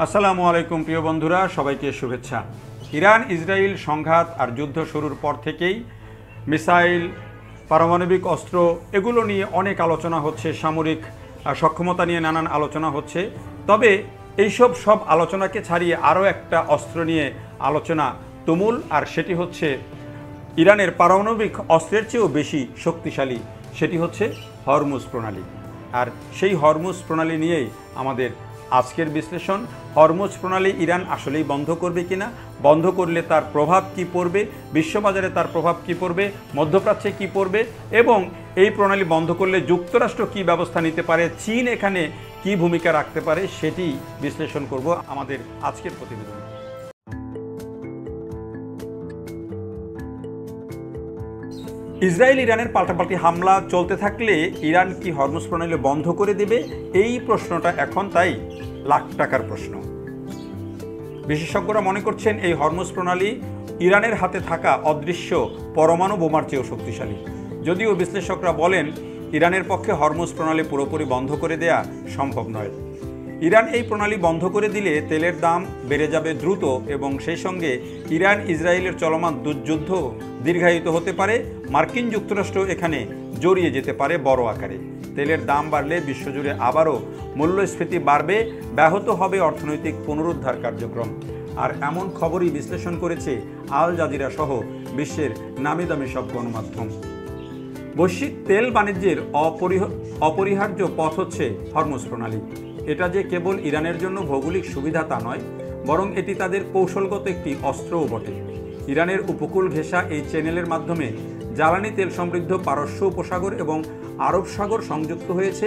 আসসালামু আলাইকুম প্রিয় বন্ধুরা, সবাইকে শুভেচ্ছা। ইরান ইসরায়েল সংঘাত আর যুদ্ধ শুরুর পর থেকেই মিসাইল, পারমাণবিক অস্ত্র এগুলো নিয়ে অনেক আলোচনা হচ্ছে, সামরিক সক্ষমতা নিয়ে নানান আলোচনা হচ্ছে। তবে এইসব সব আলোচনাকে ছাড়িয়ে আরও একটা অস্ত্র নিয়ে আলোচনা তুমুল, আর সেটি হচ্ছে ইরানের পারমাণবিক অস্ত্রের চেয়েও বেশি শক্তিশালী, সেটি হচ্ছে হরমুজ প্রণালী। আর সেই হরমুজ প্রণালী নিয়েই আমাদের আজকের বিশ্লেষণ। হরমুজ প্রণালী ইরান আসলেই বন্ধ করবে কিনা, বন্ধ করলে তার প্রভাব কি পড়বে, বিশ্ববাজারে তার প্রভাব কি পড়বে, মধ্যপ্রাচ্যে কি পড়বে, এবং এই প্রণালী বন্ধ করলে যুক্তরাষ্ট্র কি ব্যবস্থা নিতে পারে, চীন এখানে কি ভূমিকা রাখতে পারে, সেটি বিশ্লেষণ করব আমাদের আজকের প্রতিবেদনে। ইসরায়েল ইরানের পাল্টাপাল্টি হামলা চলতে থাকলে ইরান কি হরমুজ প্রণালী বন্ধ করে দেবে, এই প্রশ্নটা এখন তাই লাখ টাকার প্রশ্ন। বিশেষজ্ঞরা মনে করছেন এই হরমুজ প্রণালী ইরানের হাতে থাকা অদৃশ্য পরমাণু বোমার চেয়েও শক্তিশালী। যদিও বিশ্লেষকরা বলেন ইরানের পক্ষে হরমুজ প্রণালী পুরোপুরি বন্ধ করে দেয়া সম্ভব নয়। ইরান এই প্রণালী বন্ধ করে দিলে তেলের দাম বেড়ে যাবে দ্রুত, এবং সেই সঙ্গে ইরান ইসরায়েলের চলমান যুদ্ধ দীর্ঘায়িত হতে পারে। মার্কিন যুক্তরাষ্ট্র এখানে জড়িয়ে যেতে পারে বড় আকারে। তেলের দাম বাড়লে বিশ্বজুড়ে আবারও মূল্যস্ফীতি বাড়বে, ব্যাহত হবে অর্থনৈতিক পুনরুদ্ধার কার্যক্রম। আর এমন খবরই বিশ্লেষণ করেছে আল জাজিরা সহ বিশ্বের নামি দামি সব গণমাধ্যম। বৈশ্বিক তেল বাণিজ্যের অপরিহার্য পথ হচ্ছে হরমুজ প্রণালী। এটা যে কেবল ইরানের জন্য ভৌগোলিক সুবিধা তা নয়, বরং এটি তাদের কৌশলগত একটি অস্ত্রও বটে। ইরানের উপকূল ঘেঁষা এই চ্যানেলের মাধ্যমে জ্বালানি তেল সমৃদ্ধ পারস্য উপসাগর এবং আরব সাগর সংযুক্ত হয়েছে।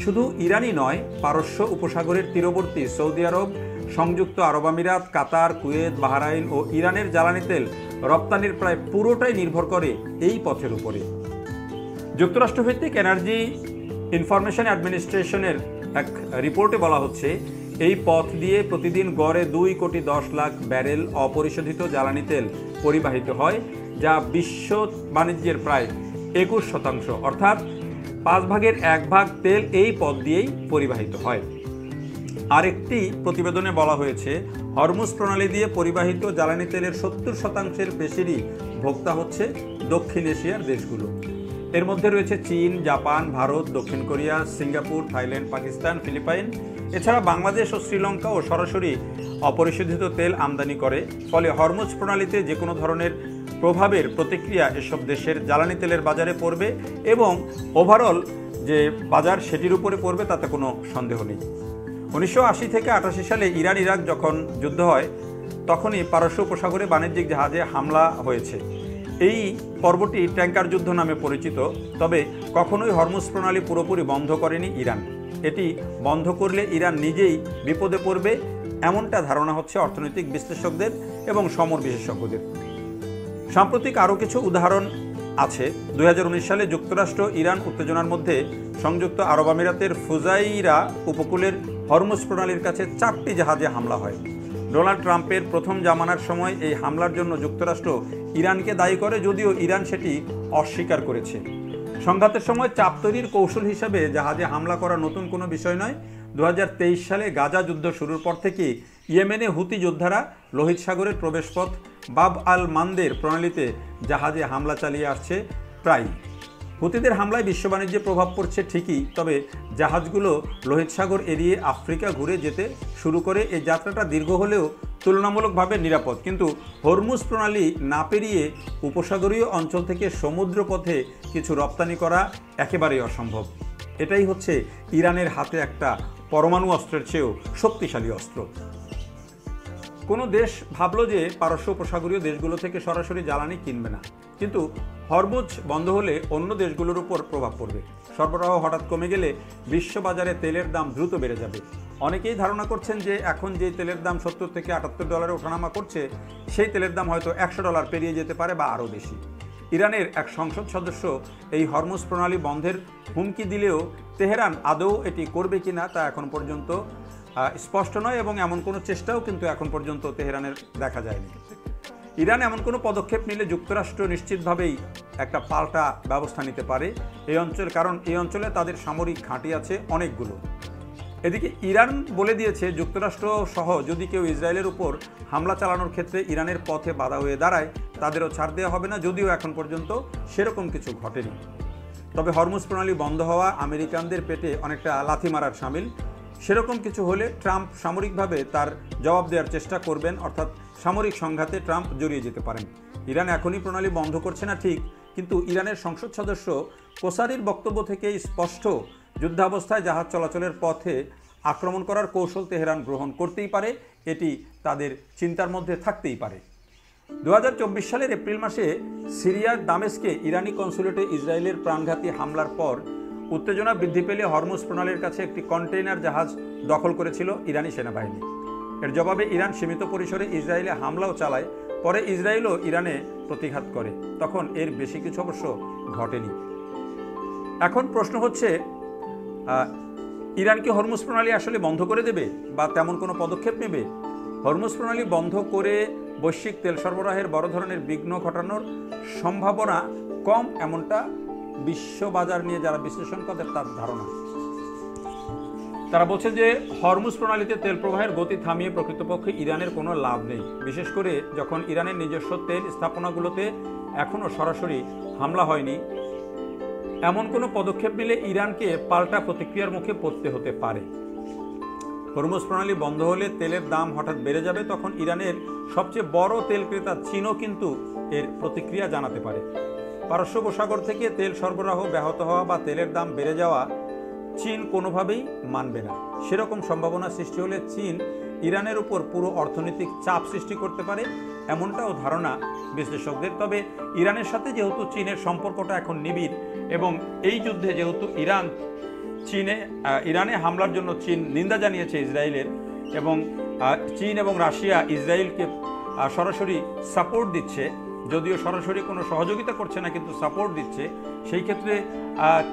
শুধু ইরানই নয়, পারস্য উপসাগরের তীরবর্তী সৌদি আরব, সংযুক্ত আরব আমিরাত, কাতার, কুয়েত, বাহরাইন ও ইরানের জ্বালানি তেল রপ্তানির প্রায় পুরোটাই নির্ভর করে এই পথের উপরে। যুক্তরাষ্ট্রভিত্তিক এনার্জি ইনফরমেশন অ্যাডমিনিস্ট্রেশনের এক রিপোর্টে বলা হচ্ছে এই পথ দিয়ে প্রতিদিন গড়ে 2,10,00,000 ব্যারেল অপরিশোধিত জ্বালানি তেল পরিবাহিত হয়, যা বিশ্ব বাণিজ্যের প্রায় 21%, অর্থাৎ 1/5 তেল এই পথ দিয়েই পরিবাহিত হয়। আরেকটি প্রতিবেদনে বলা হয়েছে হরমুজ প্রণালী দিয়ে পরিবাহিত জ্বালানি তেলের 70%-এর বেশিরই ভোক্তা হচ্ছে দক্ষিণ এশিয়ার দেশগুলো। এর মধ্যে রয়েছে চীন, জাপান, ভারত, দক্ষিণ Korea, Singapore, Thailand, Pakistan, Philippine. এছাড়া বাংলাদেশ ও শ্রীলঙ্কাও সরাসরি অপরিশোধিত তেল আমদানি করে। ফলে হরমুজ প্রণালীতে যে কোনো ধরনের প্রভাবের প্রতিক্রিয়া এসব দেশের জ্বালানি তেলের বাজারে পড়বে, এবং ওভারঅল যে বাজার সেটির উপরে পড়বে তাতে কোনো সন্দেহ নেই। 1980 থেকে 88 সালে ইরান ইরাক যখন যুদ্ধ হয়, তখনই পারস্য উপসাগরে বাণিজ্যিক জাহাজে হামলা হয়েছে। এই পর্বটি ট্যাঙ্কার যুদ্ধ নামে পরিচিত। তবে কখনোই হরমুজ প্রণালী পুরোপুরি বন্ধ করেনি ইরান। এটি বন্ধ করলে ইরান নিজেই বিপদে পড়বে, এমনটা ধারণা হচ্ছে অর্থনৈতিক বিশ্লেষকদের এবং সমর বিশেষজ্ঞদের। সাম্প্রতিক আরও কিছু উদাহরণ আছে। 2019 সালে যুক্তরাষ্ট্র ইরান উত্তেজনার মধ্যে সংযুক্ত আরব আমিরাতের ফুজাইরা উপকূলের হরমুজ প্রণালীর কাছে 4টি জাহাজে হামলা হয়। ডোনাল্ড ট্রাম্পের প্রথম জামানার সময় এই হামলার জন্য যুক্তরাষ্ট্র ইরানকে দায়ী করে, যদিও ইরান সেটি অস্বীকার করেছে। সংঘাতের সময় চাপ তৈরির কৌশল হিসাবে জাহাজে হামলা করা নতুন কোনো বিষয় নয়। 2023 সালে গাজা যুদ্ধ শুরুর পর থেকে ইয়েমেনে হুতি যোদ্ধারা লোহিত সাগরের প্রবেশপথ বাব আল মান্দের প্রণালীতে জাহাজে হামলা চালিয়ে আসছে প্রায়। হুতিদের হামলায় বিশ্ব বাণিজ্যে প্রভাব পড়ছে ঠিকই, তবে জাহাজগুলো লোহিত সাগর এড়িয়ে আফ্রিকা ঘুরে যেতে শুরু করে। এই যাত্রাটা দীর্ঘ হলেও তুলনামূলকভাবে নিরাপদ, কিন্তু হরমুজ প্রণালী না পেরিয়ে উপসাগরীয় অঞ্চল থেকে সমুদ্র পথে কিছু রপ্তানি করা একেবারেই অসম্ভব। এটাই হচ্ছে ইরানের হাতে একটা পরমাণু অস্ত্রের চেয়েও শক্তিশালী অস্ত্র। কোনো দেশ ভাবলো যে পারস্য উপসাগরীয় দেশগুলো থেকে সরাসরি জ্বালানি কিনবে না, কিন্তু হরমুজ বন্ধ হলে অন্য দেশগুলোর উপর প্রভাব পড়বে। সরবরাহ হঠাৎ কমে গেলে বিশ্ববাজারে তেলের দাম দ্রুত বেড়ে যাবে। অনেকেই ধারণা করছেন যে এখন যে তেলের দাম $70 থেকে $78 ওঠানামা করছে, সেই তেলের দাম হয়তো $100 পেরিয়ে যেতে পারে বা আরও বেশি। ইরানের এক সংসদ সদস্য এই হরমুজ প্রণালী বন্ধের হুমকি দিলেও তেহরান আদৌ এটি করবে কিনা তা এখন পর্যন্ত স্পষ্ট নয়, এবং এমন কোনো চেষ্টাও কিন্তু এখন পর্যন্ত তেহরানের দেখা যায়নি। ইরান এমন কোনো পদক্ষেপ নিলে যুক্তরাষ্ট্র নিশ্চিতভাবেই একটা পাল্টা ব্যবস্থা নিতে পারে এই অঞ্চল, কারণ এই অঞ্চলে তাদের সামরিক ঘাঁটি আছে অনেকগুলো। এদিকে ইরান বলে দিয়েছে যুক্তরাষ্ট্র সহ যদি কেউ ইসরায়েলের উপর হামলা চালানোর ক্ষেত্রে ইরানের পথে বাধা হয়ে দাঁড়ায় তাদেরও ছাড় দেওয়া হবে না, যদিও এখন পর্যন্ত সেরকম কিছু ঘটেনি। তবে হরমুজ প্রণালী বন্ধ হওয়া আমেরিকানদের পেটে অনেকটা লাথি মারার শামিল। সেরকম কিছু হলে ট্রাম্প সামরিকভাবে তার জবাব দেওয়ার চেষ্টা করবেন, অর্থাৎ সামরিক সংঘাতে ট্রাম্প জড়িয়ে যেতে পারেন। ইরান এখনই প্রণালী বন্ধ করছে না ঠিক, কিন্তু ইরানের সংসদ সদস্য কোসারির বক্তব্য থেকেই স্পষ্ট যুদ্ধাবস্থায় জাহাজ চলাচলের পথে আক্রমণ করার কৌশল তেহরান গ্রহণ করতেই পারে, এটি তাদের চিন্তার মধ্যে থাকতেই পারে। 2024 সালের এপ্রিল মাসে সিরিয়ার দামেস্কে ইরানি কনসুলেটে ইসরায়েলের প্রাণঘাতী হামলার পর উত্তেজনা বৃদ্ধি পেলে হরমুজ প্রণালীর কাছে একটি কন্টেইনার জাহাজ দখল করেছিল ইরানি সেনাবাহিনী। এর জবাবে ইরান সীমিত পরিসরে ইসরায়েলে হামলাও চালায়, পরে ইসরায়েলও ইরানে প্রতিঘাত করে। তখন এর বেশি কিছু অবশ্য ঘটেনি। এখন প্রশ্ন হচ্ছে, ইরান কি হরমুজ প্রণালী আসলে বন্ধ করে দেবে বা তেমন কোনো পদক্ষেপ নেবে? হরমুজ প্রণালী বন্ধ করে বৈশ্বিক তেল সরবরাহের বড় ধরনের বিঘ্ন ঘটানোর সম্ভাবনা কম, এমনটা বিশ্ববাজার নিয়ে যারা বিশ্লেষণ করে তার ধারণা। তারা বলছেন যে হরমুজ প্রণালীতে তেল প্রবাহের গতি থামিয়ে প্রকৃতপক্ষে ইরানের কোনো লাভ নেই, বিশেষ করে যখন ইরানের নিজস্ব তেল স্থাপনাগুলোতে এখনও সরাসরি হামলা হয়নি। এমন কোনো পদক্ষেপ নিলে ইরানকে পাল্টা প্রতিক্রিয়ার মুখে পড়তে হতে পারে। হরমুজ প্রণালী বন্ধ হলে তেলের দাম হঠাৎ বেড়ে যাবে, তখন ইরানের সবচেয়ে বড় তেল ক্রেতা চীনও কিন্তু এর প্রতিক্রিয়া জানাতে পারে। পারস্য উপসাগর থেকে তেল সরবরাহ ব্যাহত হওয়া বা তেলের দাম বেড়ে যাওয়া চীন কোনোভাবেই মানবে না। সেরকম সম্ভাবনা সৃষ্টি হলে চীন ইরানের উপর পুরো অর্থনৈতিক চাপ সৃষ্টি করতে পারে, এমনটাও ধারণা বিশ্লেষকদের। তবে ইরানের সাথে যেহেতু চীনের সম্পর্কটা এখন নিবিড় এবং এই যুদ্ধে যেহেতু ইরানে হামলার জন্য চীন নিন্দা জানিয়েছে ইসরায়েলের, এবং চীন এবং রাশিয়া ইসরায়েলকে সরাসরি সাপোর্ট দিচ্ছে, যদিও সরাসরি কোনো সহযোগিতা করছে না কিন্তু সাপোর্ট দিচ্ছে, সেই ক্ষেত্রে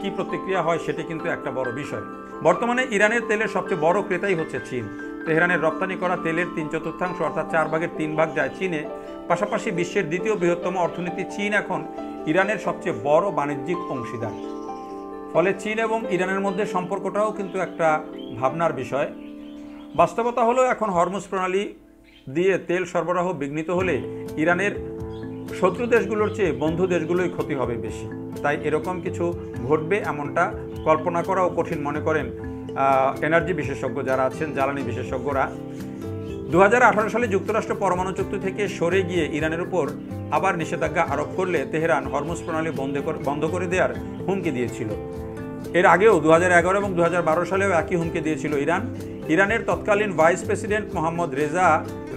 কি প্রতিক্রিয়া হয় সেটি কিন্তু একটা বড় বিষয়। বর্তমানে ইরানের তেলের সবচেয়ে বড় ক্রেতাই হচ্ছে চীন। তেহরানের রপ্তানি করা তেলের 3/4 অর্থাৎ 4 ভাগের 3 ভাগ যায় চীনে। পাশাপাশি বিশ্বের দ্বিতীয় বৃহত্তম অর্থনীতি চীন এখন ইরানের সবচেয়ে বড় বাণিজ্যিক অংশীদার। ফলে চীন এবং ইরানের মধ্যে সম্পর্কটাও কিন্তু একটা ভাবনার বিষয়। বাস্তবতা হলো এখন হরমুজ প্রণালী দিয়ে তেল সরবরাহ বিঘ্নিত হলে ইরানের শত্রু দেশগুলোর চেয়ে বন্ধু দেশগুলোই ক্ষতি হবে বেশি। তাই এরকম কিছু ঘটবে এমনটা কল্পনা করাও কঠিন মনে করেন এনার্জি বিশেষজ্ঞ যারা আছেন, জ্বালানি বিশেষজ্ঞরা। 2018 সালে যুক্তরাষ্ট্র পরমাণু চুক্তি থেকে সরে গিয়ে ইরানের উপর আবার নিষেধাজ্ঞা আরোপ করলে তেহরান হরমুজ প্রণালী বন্ধ করে দেওয়ার হুমকি দিয়েছিল। এর আগেও 2011 এবং 2012 সালেও একই হুমকি দিয়েছিল ইরান। ইরানের তৎকালীন ভাইস প্রেসিডেন্ট মোহাম্মদ রেজা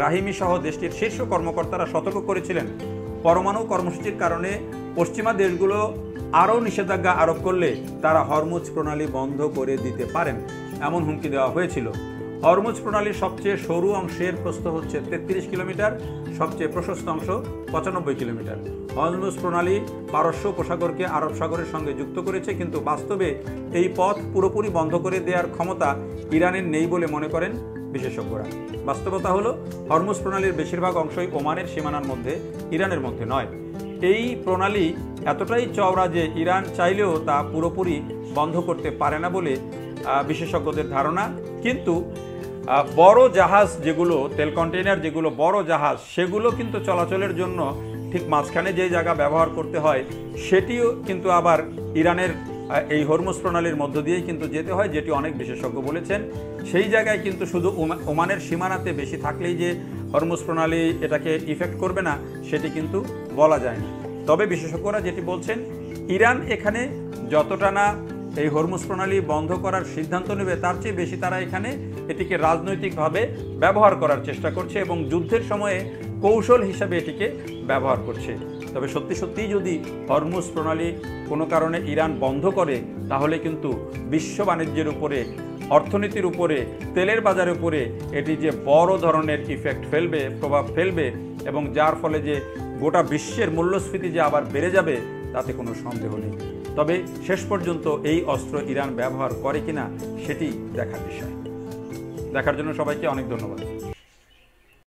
রাহিমি সহ দেশটির শীর্ষ কর্মকর্তারা সতর্ক করেছিলেন, পরমাণু কর্মসূচির কারণে পশ্চিমা দেশগুলো আরও নিষেধাজ্ঞা আরোপ করলে তারা হরমুজ প্রণালী বন্ধ করে দিতে পারেন, এমন হুমকি দেওয়া হয়েছিল। হরমুজ প্রণালীর সবচেয়ে সরু অংশের প্রস্থ হচ্ছে 33 কিলোমিটার, সবচেয়ে প্রশস্ত অংশ 95 কিলোমিটার। হরমুজ প্রণালী পারস্য উপসাগরকে আরব সাগরের সঙ্গে যুক্ত করেছে, কিন্তু বাস্তবে এই পথ পুরোপুরি বন্ধ করে দেওয়ার ক্ষমতা ইরানের নেই বলে মনে করেন বিশেষজ্ঞরা। বাস্তবতা হলো হরমুজ প্রণালীর বেশিরভাগ অংশই ওমানের সীমানার মধ্যে, ইরানের মধ্যে নয়। এই প্রণালী এতটাই চওড়া যে ইরান চাইলেও তা পুরোপুরি বন্ধ করতে পারে না বলে বিশেষজ্ঞদের ধারণা। কিন্তু বড় জাহাজ যেগুলো, তেল কন্টেইনার যেগুলো বড় জাহাজ, সেগুলো কিন্তু চলাচলের জন্য ঠিক মাঝখানে যে জায়গা ব্যবহার করতে হয় সেটিও কিন্তু আবার ইরানের এই হরমুজ প্রণালীর মধ্য দিয়েই কিন্তু যেতে হয়, যেটি অনেক বিশেষজ্ঞ বলেছেন। সেই জায়গায় কিন্তু শুধু ওমানের সীমানাতে বেশি থাকলেই যে হরমুজ প্রণালী এটাকে ইফেক্ট করবে না সেটি কিন্তু বলা যায় না। তবে বিশেষজ্ঞরা যেটি বলছেন, ইরান এখানে যতটা না এই হরমুজ প্রণালী বন্ধ করার সিদ্ধান্ত নেবে তার চেয়ে বেশি তারা এখানে এটিকে রাজনৈতিকভাবে ব্যবহার করার চেষ্টা করছে এবং যুদ্ধের সময়ে কৌশল হিসাবে এটিকে ব্যবহার করছে। তবে সত্যি সত্যিই যদি হরমুজ প্রণালী কোনো কারণে ইরান বন্ধ করে তাহলে কিন্তু বিশ্ব বাণিজ্যের উপরে, অর্থনীতির উপরে, তেলের বাজারের উপরে এটি যে বড় ধরনের ইফেক্ট ফেলবে, প্রভাব ফেলবে, এবং যার ফলে যে গোটা বিশ্বের মূল্যস্ফীতি যে আবার বেড়ে যাবে তাতে কোনো সন্দেহ নেই। তবে শেষ পর্যন্ত এই অস্ত্র ইরান ব্যবহার করে কিনা সেটি দেখার বিষয়। দেখার জন্য সবাইকে অনেক ধন্যবাদ।